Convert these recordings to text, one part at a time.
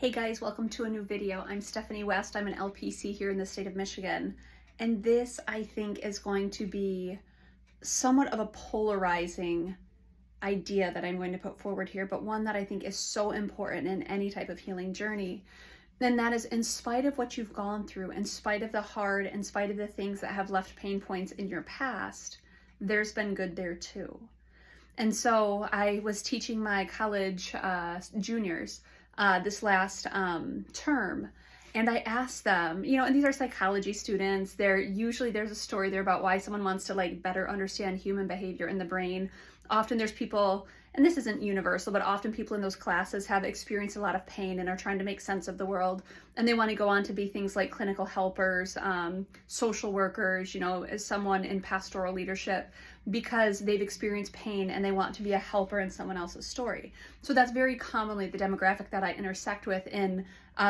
Hey guys, welcome to a new video. I'm Stephanie West. I'm an LPC here in the state of Michigan. And this, I think, is going to be somewhat of a polarizing idea that I'm going to put forward here, but one that I think is so important in any type of healing journey. And that is, in spite of what you've gone through, in spite of the hard, in spite of the things that have left pain points in your past, there's been good there too. And so I was teaching my college juniors this last term, and I asked them, and these are psychology students. There's a story there about why someone wants to better understand human behavior in the brain. Often there's people, and this isn't universal, but often people in those classes have experienced a lot of pain and are trying to make sense of the world. And they want to go on to be things like clinical helpers, social workers, as someone in pastoral leadership, because they've experienced pain and they want to be a helper in someone else's story. So that's very commonly the demographic that I intersect with in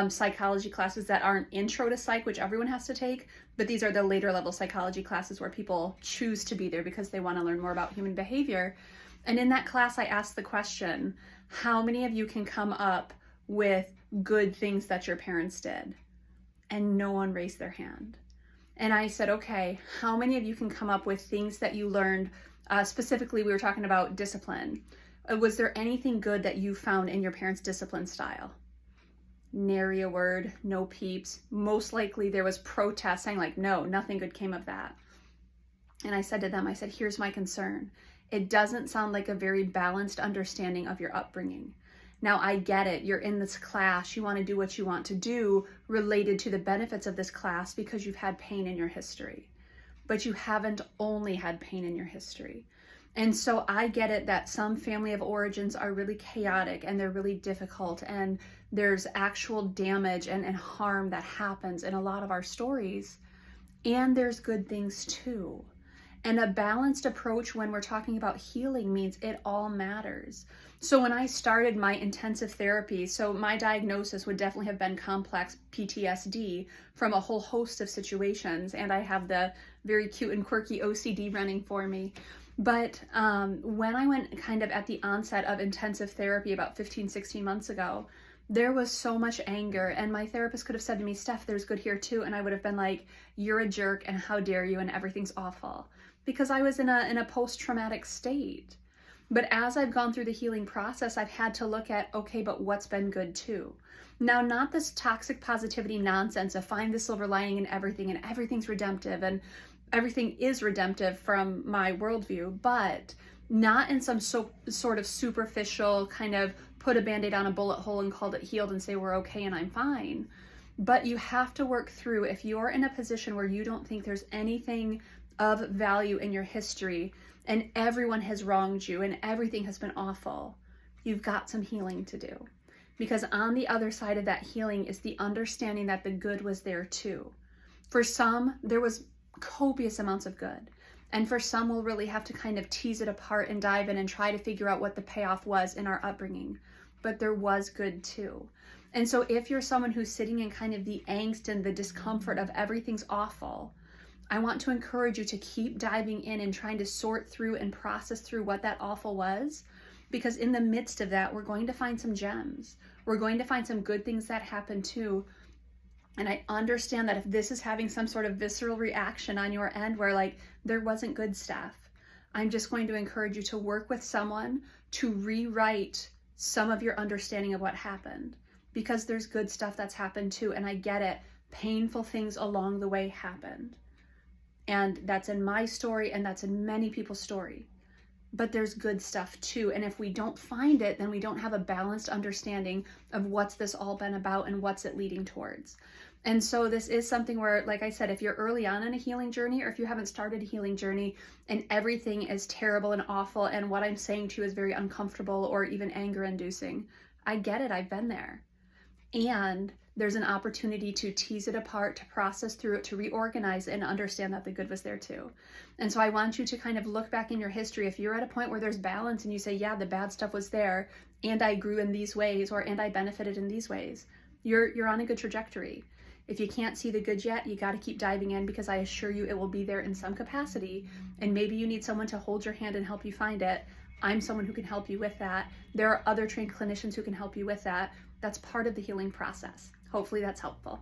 psychology classes that aren't intro to psych, which everyone has to take, but these are the later level psychology classes where people choose to be there because they want to learn more about human behavior. And in that class, I asked the question, how many of you can come up with good things that your parents did? And no one raised their hand. And I said, okay, how many of you can come up with things that you learned? Specifically, we were talking about discipline. Was there anything good that you found in your parents' discipline style? Nary a word, no peeps. Most likely there was protest saying no, nothing good came of that. And I said to them, here's my concern. It doesn't sound like a very balanced understanding of your upbringing. Now, I get it. You're in this class. You want to do what you want to do related to the benefits of this class because you've had pain in your history. But you haven't only had pain in your history. And so I get it that some family of origins are really chaotic and they're really difficult, and there's actual damage and harm that happens in a lot of our stories. And there's good things too. And a balanced approach when we're talking about healing means it all matters. So when I started my intensive therapy, so my diagnosis would definitely have been complex PTSD from a whole host of situations. And I have the very cute and quirky OCD running for me. But when I went kind of at the onset of intensive therapy about 15, 16 months ago, there was so much anger, and my therapist could have said to me, Steph, there's good here too. And I would have been like, you're a jerk and how dare you, and everything's awful. Because I was in a post-traumatic state. But as I've gone through the healing process, I've had to look at, okay, but what's been good too? Now, not this toxic positivity nonsense of find the silver lining in everything and everything's redemptive and everything is redemptive from my worldview, but not in some sort of superficial kind of put a Band-Aid on a bullet hole and called it healed and say we're okay and I'm fine. But you have to work through, if you're in a position where you don't think there's anything of value in your history and everyone has wronged you and everything has been awful, you've got some healing to do. Because on the other side of that healing is the understanding that the good was there too. For some, there was copious amounts of good. And for some, we'll really have to kind of tease it apart and dive in and try to figure out what the payoff was in our upbringing. But there was good too. And so if you're someone who's sitting in kind of the angst and the discomfort of everything's awful, I want to encourage you to keep diving in and trying to sort through and process through what that awful was, because in the midst of that, we're going to find some gems. We're going to find some good things that happen too. And I understand that if this is having some sort of visceral reaction on your end where there wasn't good stuff, I'm just going to encourage you to work with someone to rewrite some of your understanding of what happened, because there's good stuff that's happened too. And I get it. Painful things along the way happened. And that's in my story and that's in many people's story. But there's good stuff too. And if we don't find it, then we don't have a balanced understanding of what's this all been about and what's it leading towards. And so this is something where, like I said, if you're early on in a healing journey or if you haven't started a healing journey and everything is terrible and awful and what I'm saying to you is very uncomfortable or even anger inducing, I get it. I've been there. And there's an opportunity to tease it apart, to process through it, to reorganize it, and understand that the good was there too. And so I want you to kind of look back in your history. If you're at a point where there's balance and you say, yeah, the bad stuff was there and I grew in these ways, or and I benefited in these ways, you're on a good trajectory. If you can't see the good yet, you got to keep diving in, because I assure you it will be there in some capacity. And maybe you need someone to hold your hand and help you find it. I'm someone who can help you with that. There are other trained clinicians who can help you with that. That's part of the healing process. Hopefully that's helpful.